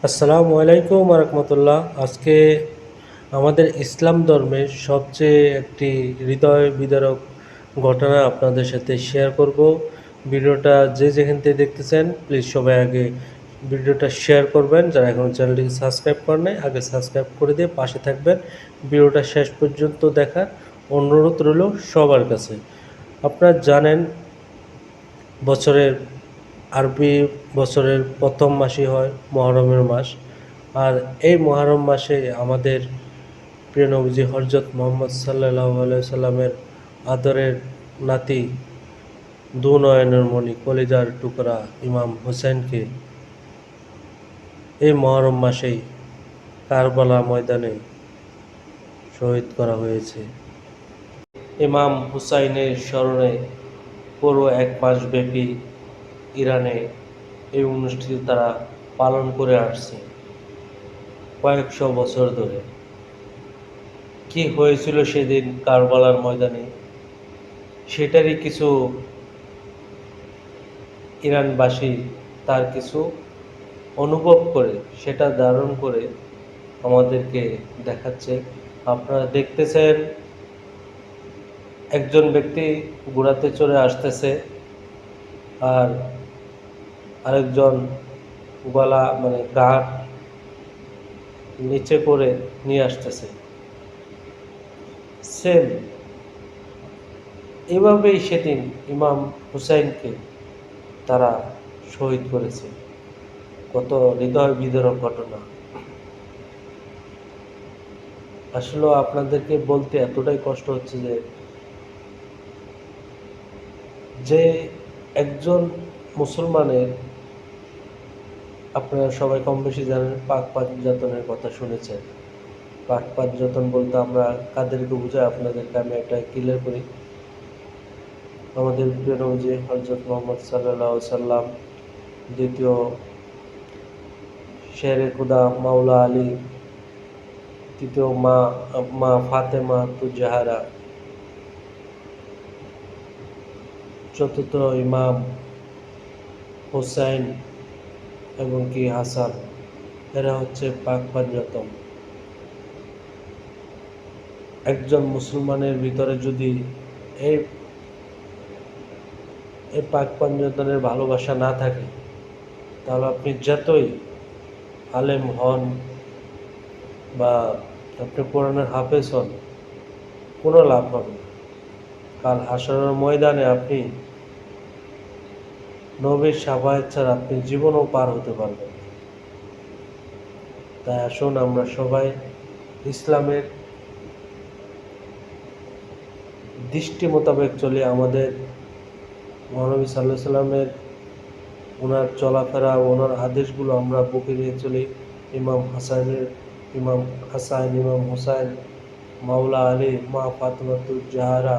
আসসালামু আলাইকুম রহমতুল্লাহ। আজকে আমাদের ইসলাম ধর্মের সবচেয়ে একটি হৃদয় বিদারক ঘটনা আপনাদের সাথে শেয়ার করব। ভিডিওটা যে যেখান থেকে দেখতেছেন প্লিজ সবাই আগে ভিডিওটা শেয়ার করবেন। যারা এখন চ্যানেলটিকে সাবস্ক্রাইব করেন নাই আগে সাবস্ক্রাইব করে দিয়ে পাশে থাকবেন। ভিডিওটা শেষ পর্যন্ত দেখার অনুরোধ রইল সবার কাছে। আপনারা জানেন বছরের আরবি বছরের প্রথম মাসই হয় মুহররমের মাস। আর এই মুহররম মাসে আমাদের প্রিয় নবীজি হযরত মুহাম্মদ সাল্লাল্লাহু আলাইহি সাল্লামের আদরের নাতি দু নয়নের মণি কলিজার টুকরা ইমাম হুসাইনকে এই মুহররম মাসেই কারবালা ময়দানে শহীদ করা হয়েছে। ইমাম হুসাইনের স্মরণে পুরো এক মাসব্যাপী ইরানে এই অনুষ্ঠানটি তারা পালন করে আসছে কয়েকশো বছর ধরে। কি হয়েছিল সেদিন কারবালার ময়দানে সেটারই কিছু ইরানবাসী তার কিছু অনুভব করে সেটা ধারণ করে আমাদেরকে দেখাচ্ছে। আপনারা দেখতেছেন একজন ব্যক্তি ঘোড়াতে চড়ে আসতেছে আর আরেকজন গলা গাঢ় নিচে করে নিয়ে আসতেছে। সেম এভাবেই সেদিন ইমাম হুসাইনকে তারা শহীদ করেছে। কত হৃদয় বিদারক ঘটনা। আসলে আপনাদেরকে বলতে এতটাই কষ্ট হচ্ছে যে একজন মুসলমানের, আপনারা সবাই কম বেশি জানেন, পাক পাঞ্জাতনের কথা শুনেছেন। পাক পাঞ্জাতন বলতে আমরা কাদেরকে বোঝাই আপনাদেরকে আমি একটা ক্লিয়ার করি। আমাদের প্রিয় নবী হযরত মুহাম্মদ সাল্লাল্লাহু আলাইহি সাল্লাম, দ্বিতীয় শেরে খুদা মাওলা আলী, তৃতীয় মা ফাতেমা জাহরা, চতুর্থ ইমাম হুসাইন এবং কি হাসান, এরা হচ্ছে পাক পাঞ্জাতন। একজন মুসলমানের ভিতরে যদি এই এই পাক পাঞ্জাতনের ভালোবাসা না থাকে তাহলে আপনি যতই আলেম হন বা আপনি কোরআনের হাফেজ হন, কোনো লাভ হবে না। কাল হাসরের ময়দানে আপনি নবীর শাফায়াত ছাড়া আপনি জীবনও পার হতে পারবেন না। তাই আসুন আমরা সবাই ইসলামের দৃষ্টি মোতাবেক চলে। আমাদের মহানবী সাল্লাল্লাহু আলাইহি সাল্লামের ওনার চলাফেরা ওনার আদেশগুলো আমরা বুকে নিয়ে চলি। ইমাম হাসান, ইমাম হুসাইন, মাওলা আলী, মা ফাতেমাতুজ জাহরা।